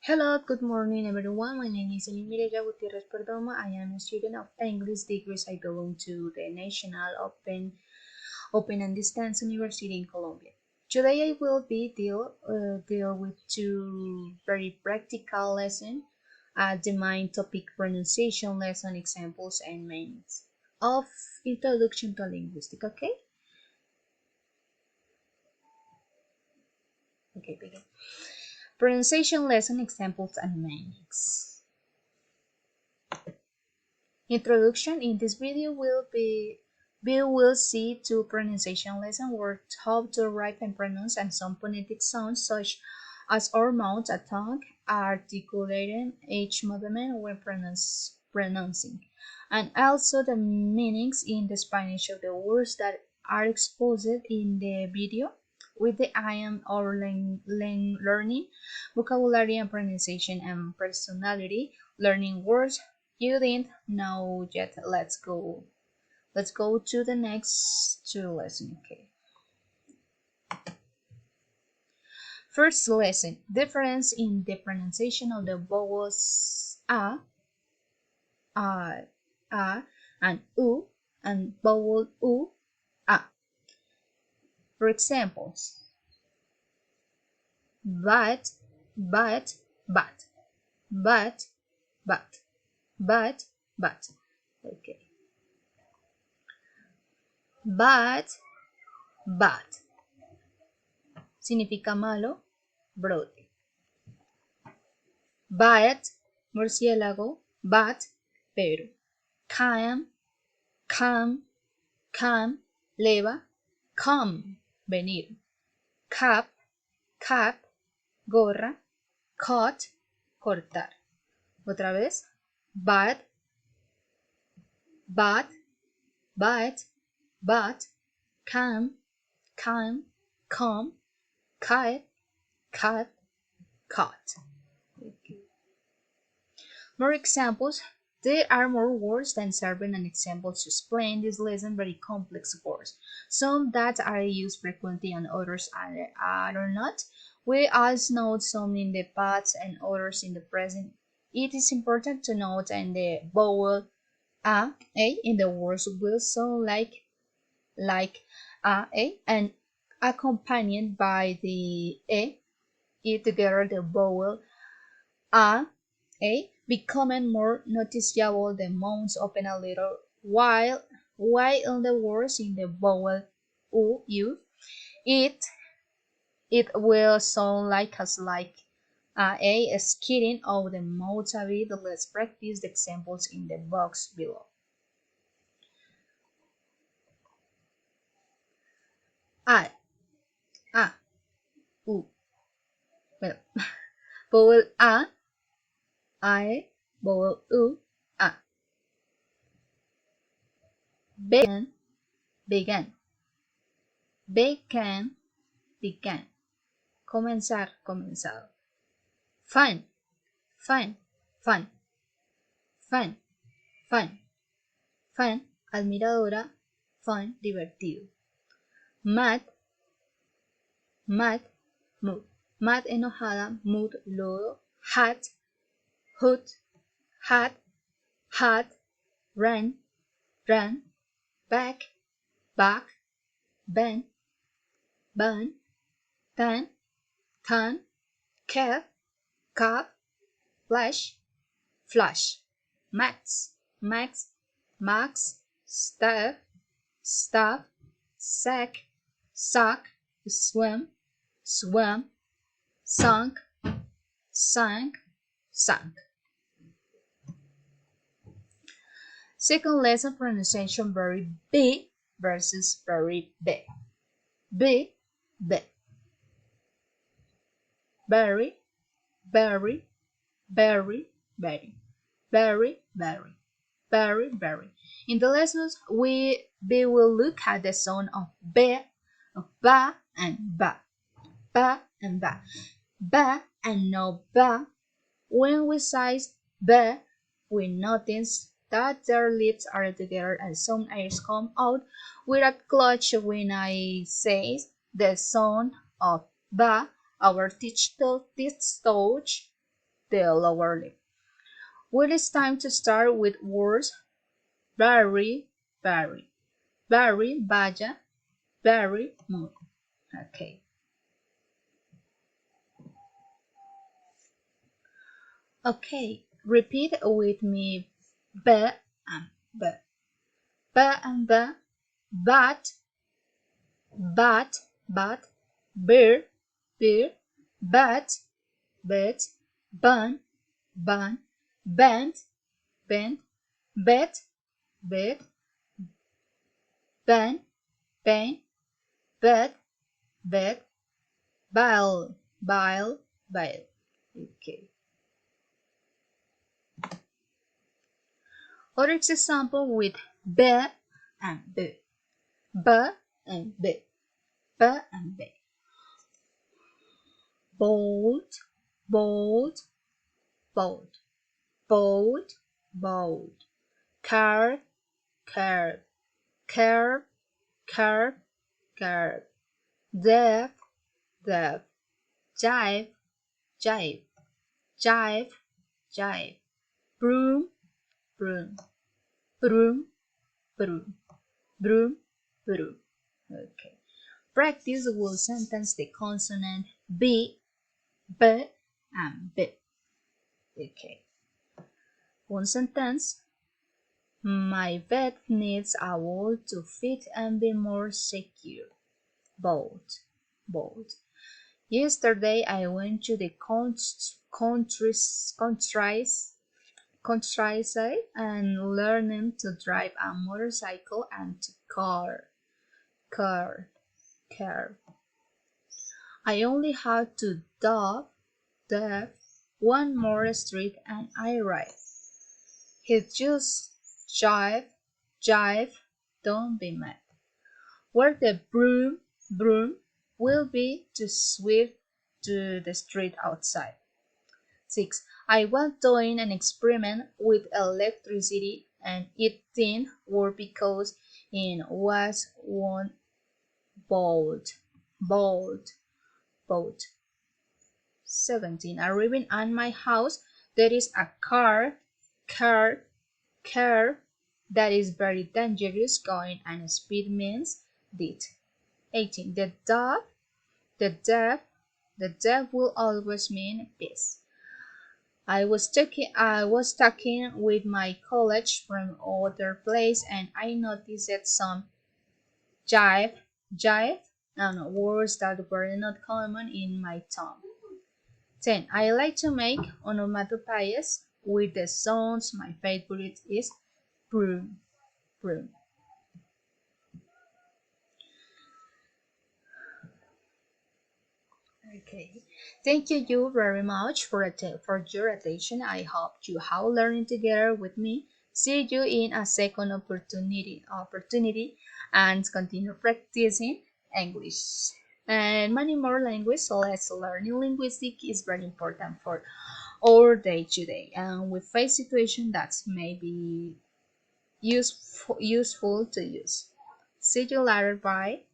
Hello, good morning everyone. My name is Mireya Gutierrez Perdomo. I am a student of English degrees. I belong to the National Open and Distance University in Colombia. Today I will be deal with two very practical lessons. The main topic pronunciation lesson examples and meanings of introduction to linguistic. Okay. Okay. Begin. Pronunciation lesson examples and meanings. Introduction. In this video we will see two pronunciation lessons where how to write and pronounce and some phonetic sounds such as our mouth, a tongue, articulating each movement when pronouncing, and also the meanings in the Spanish of the words that are exposed in the video with the aim of learning vocabulary and pronunciation and personality, learning words you didn't know yet. Let's go to the next two lessons. Okay. First lesson, difference in the pronunciation of the vowels a, and u, and vowel u, a. For examples, but, but, but, but, but, but. Okay. But significa malo, brote. But, murciélago, but, pero. Come, leva, come, venir. Cap, gorra, cut, cortar. Otra vez, but, come, cut, cut. Okay. More examples. There are more words than serving and examples to explain this lesson very complex words. Some that are used frequently and others are not. We also note some in the past and others in the present. It is important to note in the vowel a in the words will sound like a and accompanied by the e together the vowel a becoming more noticeable. The mouths open a little while in the words in the vowel u it will sound like as a skidding of the mouth a bit. Let's practice the examples in the box below. A, u. Well, vowel a, vowel u, a. Began, began. Comenzar, comenzado. Fun, admiradora, fun, divertido. Mad, mood. Mad, enojada, mood, lodo. Hat, hood, hat, ran, back, ban, tan, cat, flash, max, staff, sack, swim, sunk. Second lesson, pronunciation very B versus very B. B, very, very. In the lessons, we will look at the sound of B, of ba and ba, ba and no ba. When we say ba, we notice that their lips are together and some airs come out with a clutch. When I say the sound of ba, our teeth touch the lower lip. Well, it's time to start with words very, very, very, vaya, very, muy. Okay. Okay, repeat with me b and b. B and b, bat, bat, beer, bat, bun, band, bet, bed, ban, bang, bed, bile, bile. Okay. Other example with b and b, b and b, b and b. Bold, bold, bold, bold, bold. Curve, curve, curve, curve, curve. Deaf, deaf. Jive, jive, jive, jive. Broom, broom, broom, broom, broom, broom. Okay. Practice will sentence the consonant b, and b. Okay. One sentence. My bed needs a wall to fit and be more secure. Bold, bold. Yesterday I went to the countryside and learned to drive a motorcycle and to car. I only have to dive one more street and I arrive. He just jive, don't be mad. Where the broom will be to sweep to the street outside. 6. I was doing an experiment with electricity and it didn't work because it was one bolt. 17. Arriving at my house, there is a car that is very dangerous going and speed means did. 18. The dove will always mean peace. I was talking with my colleagues from other place and I noticed some jive and words that were not common in my tongue. 10. I like to make onomatopoeias with the sounds. My favorite is broom. Okay. Thank you very much for your attention. I hope you have learned together with me. See you in a second opportunity and continue practicing English and many more languages. So let's learning linguistic is very important for our day to day, and we face situation that's maybe useful to use. See you later. Bye.